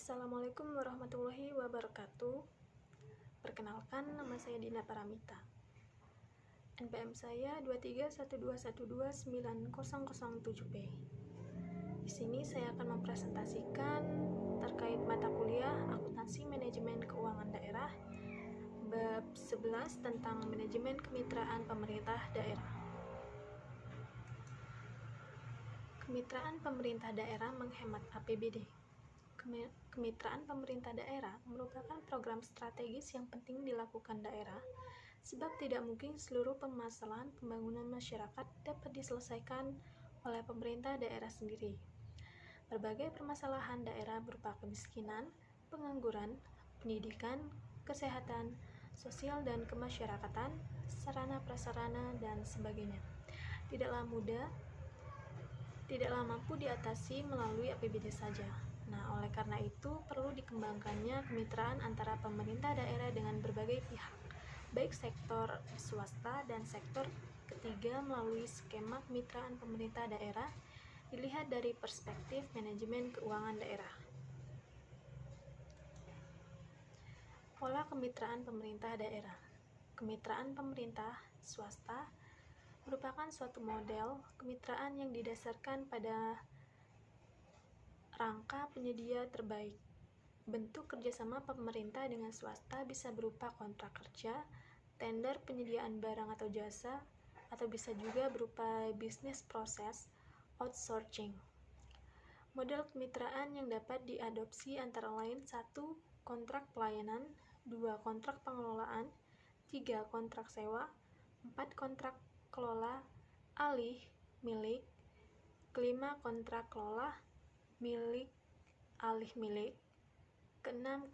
Assalamualaikum warahmatullahi wabarakatuh. Perkenalkan, nama saya Dina Paramita. NPM saya 23121290007P. Di sini saya akan mempresentasikan terkait mata kuliah Akuntansi Manajemen Keuangan Daerah bab 11 tentang manajemen kemitraan pemerintah daerah. Kemitraan pemerintah daerah menghemat APBD. Kemitraan pemerintah daerah merupakan program strategis yang penting dilakukan daerah, sebab tidak mungkin seluruh permasalahan pembangunan masyarakat dapat diselesaikan oleh pemerintah daerah sendiri. Berbagai permasalahan daerah berupa kemiskinan, pengangguran, pendidikan, kesehatan, sosial dan kemasyarakatan, sarana-prasarana, dan sebagainya tidaklah mampu diatasi melalui APBD saja. Nah, oleh karena itu perlu dikembangkannya kemitraan antara pemerintah daerah dengan berbagai pihak, baik sektor swasta dan sektor ketiga melalui skema kemitraan pemerintah daerah dilihat dari perspektif manajemen keuangan daerah. Pola kemitraan pemerintah daerah. Kemitraan pemerintah swasta merupakan suatu model kemitraan yang didasarkan pada rangka penyedia terbaik. Bentuk kerjasama pemerintah dengan swasta bisa berupa kontrak kerja, tender penyediaan barang atau jasa, atau bisa juga berupa bisnis proses outsourcing. Model kemitraan yang dapat diadopsi antara lain 1. Kontrak pelayanan, 2. Kontrak pengelolaan, 3. Kontrak sewa, 4. Kontrak kelola alih milik, 5. Kontrak kelola milik alih milik, ke-6.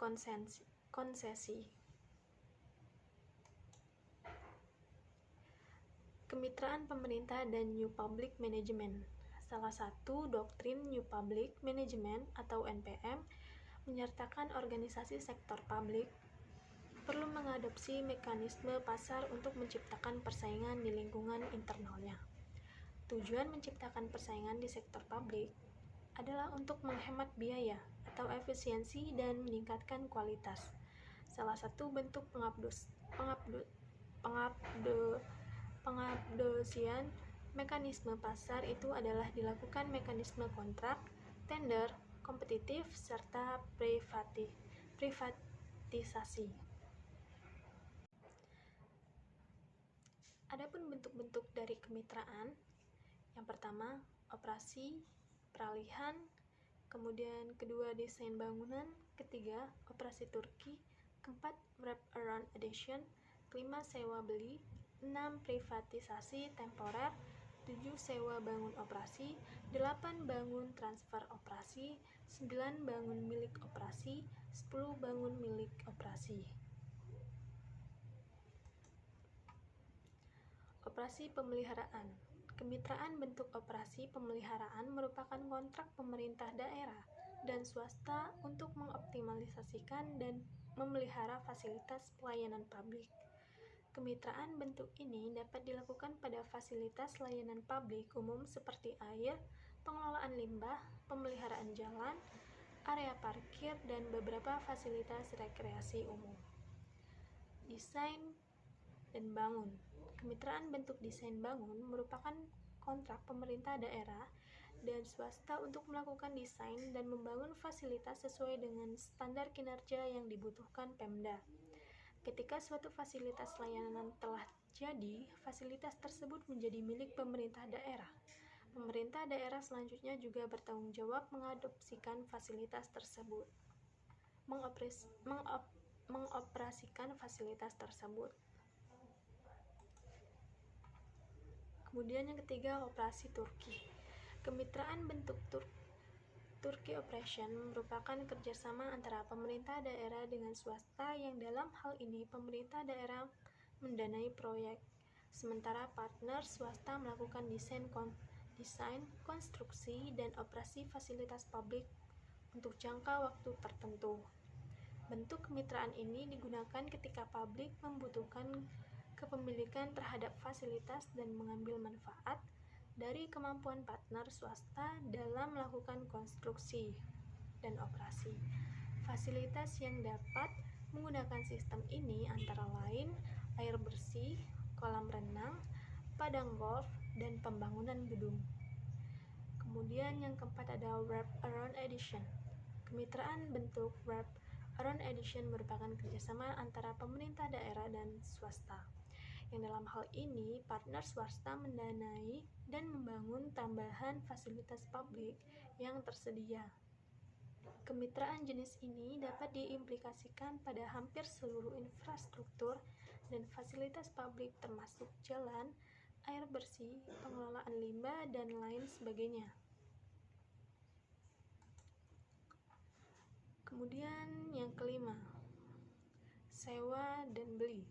Konsesi. Kemitraan pemerintah dan New Public Management. Salah satu doktrin New Public Management atau NPM menyertakan organisasi sektor publik perlu mengadopsi mekanisme pasar untuk menciptakan persaingan di lingkungan internalnya. Tujuan menciptakan persaingan di sektor publik adalah untuk menghemat biaya atau efisiensi dan meningkatkan kualitas. Salah satu bentuk pengabdosian mekanisme pasar itu adalah dilakukan mekanisme kontrak, tender, kompetitif, serta privatisasi. Adapun bentuk-bentuk dari kemitraan, yang pertama, operasi, peralihan, kemudian kedua, desain bangunan, ketiga, operasi Turki, keempat, wrap around adhesion, kelima, sewa beli, 6. Privatisasi temporer, 7. Sewa bangun operasi, 8. Bangun transfer operasi, 9. Bangun milik operasi, 10. Bangun milik operasi. Operasi pemeliharaan. Kemitraan bentuk operasi pemeliharaan merupakan kontrak pemerintah daerah dan swasta untuk mengoptimalisasikan dan memelihara fasilitas pelayanan publik. Kemitraan bentuk ini dapat dilakukan pada fasilitas layanan publik umum seperti air, pengelolaan limbah, pemeliharaan jalan, area parkir, dan beberapa fasilitas rekreasi umum. Desain dan bangun. Kemitraan bentuk desain bangun merupakan kontrak pemerintah daerah dan swasta untuk melakukan desain dan membangun fasilitas sesuai dengan standar kinerja yang dibutuhkan Pemda. Ketika suatu fasilitas layanan telah jadi, fasilitas tersebut menjadi milik pemerintah daerah. Pemerintah daerah selanjutnya juga bertanggung jawab mengadopsikan fasilitas tersebut, mengoperasikan fasilitas tersebut. Kemudian yang ketiga, operasi Turki. Kemitraan bentuk Turki Operation merupakan kerjasama antara pemerintah daerah dengan swasta yang dalam hal ini pemerintah daerah mendanai proyek, sementara partner swasta melakukan desain, konstruksi, dan operasi fasilitas publik untuk jangka waktu tertentu. Bentuk kemitraan ini digunakan ketika publik membutuhkan kepemilikan terhadap fasilitas dan mengambil manfaat dari kemampuan partner swasta dalam melakukan konstruksi. dan operasi. Fasilitas yang dapat menggunakan sistem ini antara lain air bersih, kolam renang, padang golf, dan pembangunan gedung. Kemudian yang keempat ada Wrap Around Edition. Kemitraan bentuk Wrap Around Edition merupakan kerjasama antara pemerintah daerah dan swasta, yang dalam hal ini partner swasta mendanai dan membangun tambahan fasilitas publik yang tersedia. Kemitraan jenis ini dapat diimplikasikan pada hampir seluruh infrastruktur dan fasilitas publik termasuk jalan, air bersih, pengelolaan limbah, dan lain sebagainya. Kemudian yang kelima, sewa dan beli.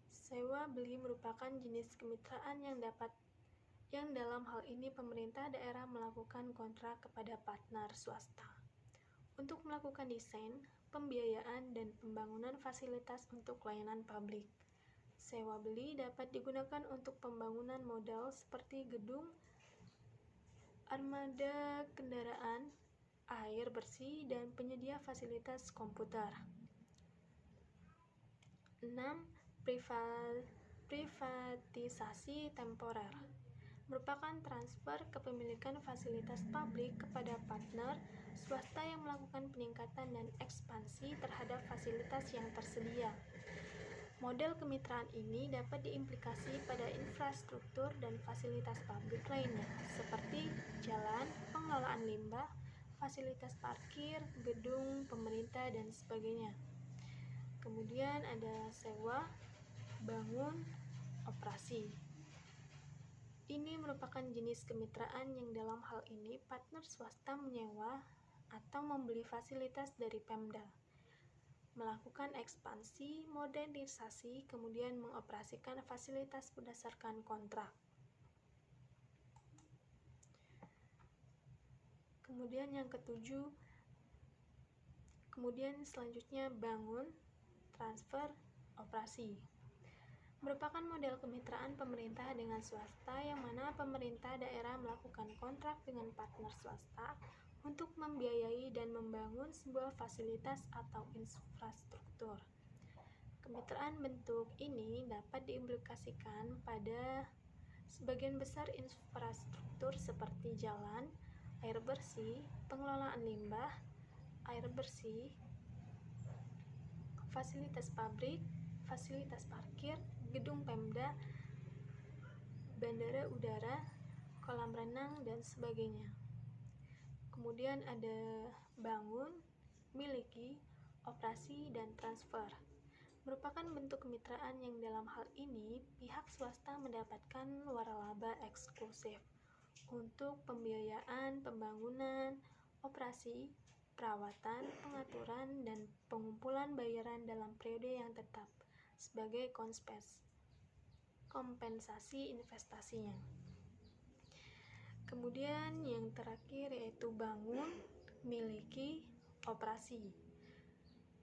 Sewa beli merupakan jenis kemitraan yang dalam hal ini pemerintah daerah melakukan kontrak kepada partner swasta untuk melakukan desain, pembiayaan, dan pembangunan fasilitas untuk layanan publik. Sewa beli dapat digunakan untuk pembangunan modal seperti gedung, armada kendaraan, air bersih, dan penyedia fasilitas komputer. 6. Privatisasi temporer merupakan transfer kepemilikan fasilitas publik kepada partner swasta yang melakukan peningkatan dan ekspansi terhadap fasilitas yang tersedia. Model kemitraan ini dapat diimplikasi pada infrastruktur dan fasilitas publik lainnya, seperti jalan, pengelolaan limbah, fasilitas parkir, gedung pemerintah, dan sebagainya. Kemudian ada sewa, bangun, operasi. Ini merupakan jenis kemitraan yang dalam hal ini partner swasta menyewa atau membeli fasilitas dari Pemda, melakukan ekspansi, modernisasi, kemudian mengoperasikan fasilitas berdasarkan kontrak. Kemudian yang ketujuh, selanjutnya bangun, transfer, operasi. Merupakan model kemitraan pemerintah dengan swasta yang mana pemerintah daerah melakukan kontrak dengan partner swasta untuk membiayai dan membangun sebuah fasilitas atau infrastruktur. Kemitraan bentuk ini dapat diimplikasikan pada sebagian besar infrastruktur seperti jalan, air bersih, pengelolaan limbah, air bersih, fasilitas pabrik, fasilitas parkir, gedung Pemda, bandara udara, kolam renang, dan sebagainya. Kemudian ada bangun, miliki, operasi, dan transfer. Merupakan bentuk kemitraan yang dalam hal ini pihak swasta mendapatkan waralaba eksklusif untuk pembiayaan, pembangunan, operasi, perawatan, pengaturan, dan pengumpulan bayaran dalam periode yang tetap sebagai kompensasi investasinya. Kemudian yang terakhir yaitu bangun, miliki, operasi.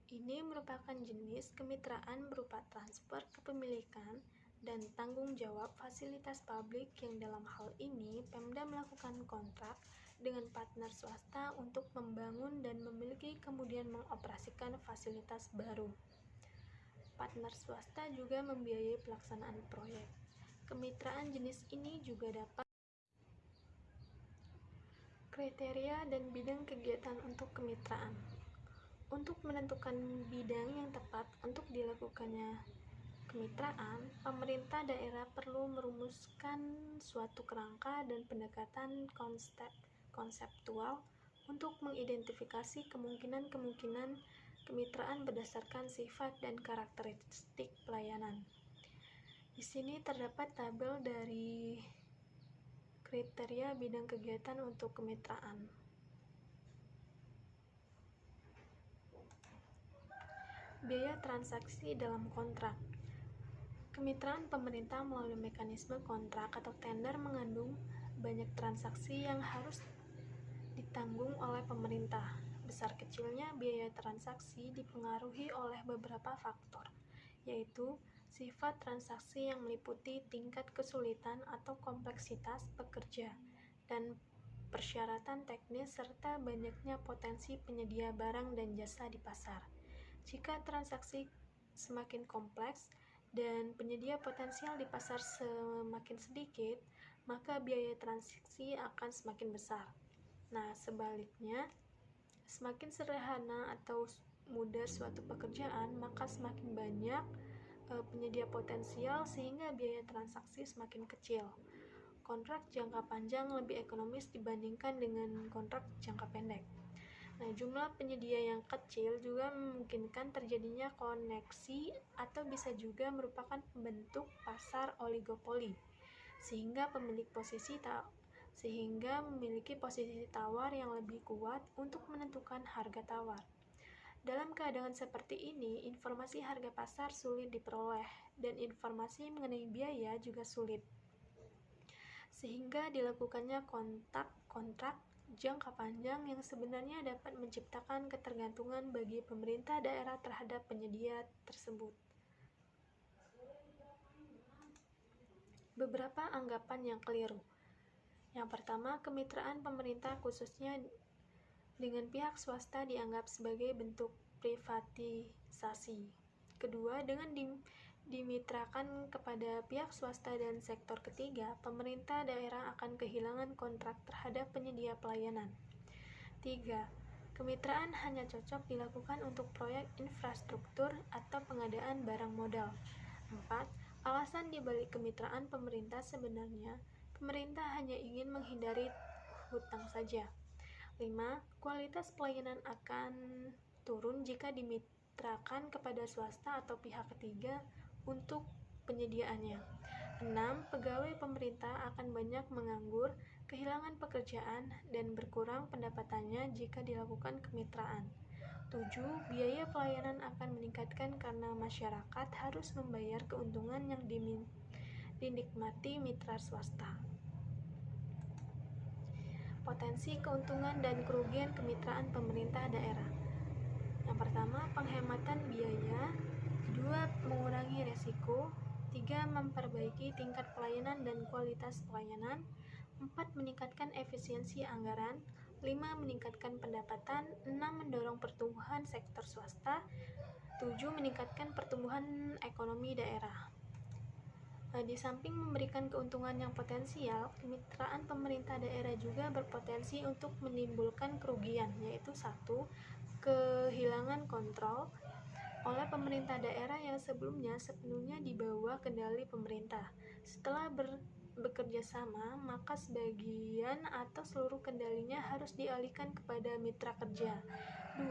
Ini merupakan jenis kemitraan berupa transfer kepemilikan dan tanggung jawab fasilitas publik yang dalam hal ini Pemda melakukan kontrak dengan partner swasta untuk membangun dan memiliki kemudian mengoperasikan fasilitas baru. Partner swasta juga membiayai pelaksanaan proyek. Kemitraan jenis ini juga dapat kriteria dan bidang kegiatan untuk kemitraan. Untuk menentukan bidang yang tepat untuk dilakukannya kemitraan, pemerintah daerah perlu merumuskan suatu kerangka dan pendekatan konseptual untuk mengidentifikasi kemungkinan-kemungkinan kemitraan berdasarkan sifat dan karakteristik pelayanan. Di sini terdapat tabel dari kriteria bidang kegiatan untuk kemitraan. Biaya transaksi dalam kontrak. Kemitraan pemerintah melalui mekanisme kontrak atau tender mengandung banyak transaksi yang harus ditanggung oleh pemerintah. Besar kecilnya biaya transaksi dipengaruhi oleh beberapa faktor, yaitu sifat transaksi yang meliputi tingkat kesulitan atau kompleksitas pekerja dan persyaratan teknis, serta banyaknya potensi penyedia barang dan jasa di pasar. Jika transaksi semakin kompleks dan penyedia potensial di pasar semakin sedikit, maka biaya transaksi akan semakin besar. Nah, sebaliknya, semakin sederhana atau mudah suatu pekerjaan, maka semakin banyak penyedia potensial sehingga biaya transaksi semakin kecil. Kontrak jangka panjang lebih ekonomis dibandingkan dengan kontrak jangka pendek. Nah, jumlah penyedia yang kecil juga memungkinkan terjadinya koneksi atau bisa juga merupakan bentuk pasar oligopoli, sehingga memiliki posisi tawar yang lebih kuat untuk menentukan harga tawar. Dalam keadaan seperti ini, informasi harga pasar sulit diperoleh dan informasi mengenai biaya juga sulit. Sehingga dilakukannya kontrak jangka panjang yang sebenarnya dapat menciptakan ketergantungan bagi pemerintah daerah terhadap penyedia tersebut. Beberapa anggapan yang keliru. Yang pertama, kemitraan pemerintah khususnya dengan pihak swasta dianggap sebagai bentuk privatisasi. Kedua, dengan dimitrakan kepada pihak swasta dan sektor ketiga, pemerintah daerah akan kehilangan kontrak terhadap penyedia pelayanan. 3. Kemitraan hanya cocok dilakukan untuk proyek infrastruktur atau pengadaan barang modal. 4. Alasan dibalik kemitraan pemerintah sebenarnya, pemerintah hanya ingin menghindari hutang saja. 5. Kualitas pelayanan akan turun jika dimitrakan kepada swasta atau pihak ketiga untuk penyediaannya. 6. Pegawai pemerintah akan banyak menganggur, kehilangan pekerjaan, dan berkurang pendapatannya jika dilakukan kemitraan. 7. Biaya pelayanan akan meningkatkan karena masyarakat harus membayar keuntungan yang dinikmati mitra swasta. Potensi keuntungan dan kerugian kemitraan pemerintah daerah. Yang pertama, penghematan biaya. 2. Mengurangi resiko. 3. Memperbaiki tingkat pelayanan dan kualitas pelayanan. 4. Meningkatkan efisiensi anggaran. 5. Meningkatkan pendapatan. 6. Mendorong pertumbuhan sektor swasta. 7. Meningkatkan pertumbuhan ekonomi daerah. Di samping memberikan keuntungan yang potensial, kemitraan pemerintah daerah juga berpotensi untuk menimbulkan kerugian, yaitu 1. Kehilangan kontrol oleh pemerintah daerah yang sebelumnya sepenuhnya di bawah kendali pemerintah. Setelah bekerja sama, maka sebagian atau seluruh kendalinya harus dialihkan kepada mitra kerja. 2.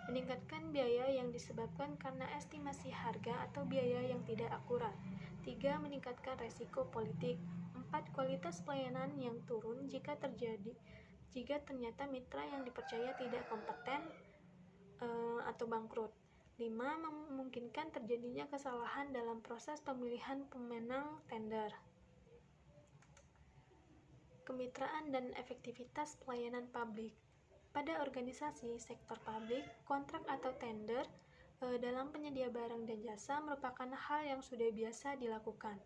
Meningkatkan biaya yang disebabkan karena estimasi harga atau biaya yang tidak akurat. 3. Meningkatkan resiko politik. 4. Kualitas pelayanan yang turun jika ternyata mitra yang dipercaya tidak kompeten atau bangkrut. 5. Memungkinkan terjadinya kesalahan dalam proses pemilihan pemenang tender. Kemitraan dan efektivitas pelayanan publik. Pada organisasi sektor publik, kontrak atau tender dalam penyedia barang dan jasa merupakan hal yang sudah biasa dilakukan.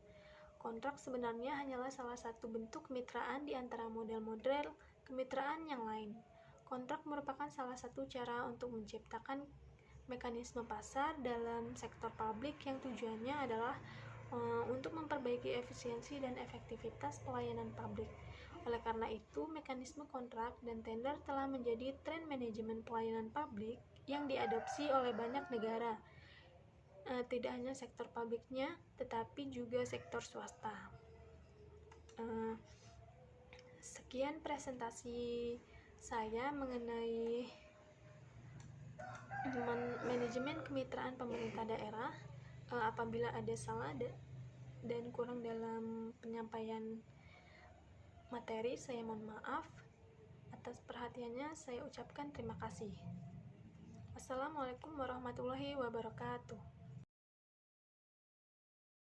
Kontrak sebenarnya hanyalah salah satu bentuk kemitraan di antara model-model kemitraan yang lain. Kontrak merupakan salah satu cara untuk menciptakan mekanisme pasar dalam sektor publik yang tujuannya adalah untuk memperbaiki efisiensi dan efektivitas pelayanan publik. Oleh karena itu, mekanisme kontrak dan tender telah menjadi tren manajemen pelayanan publik yang diadopsi oleh banyak negara, tidak hanya sektor publiknya, tetapi juga sektor swasta. Sekian presentasi saya mengenai manajemen kemitraan pemerintah daerah. Apabila ada salah dan kurang dalam penyampaian materi, saya mohon maaf. Atas perhatiannya saya ucapkan terima kasih. Wassalamualaikum warahmatullahi wabarakatuh.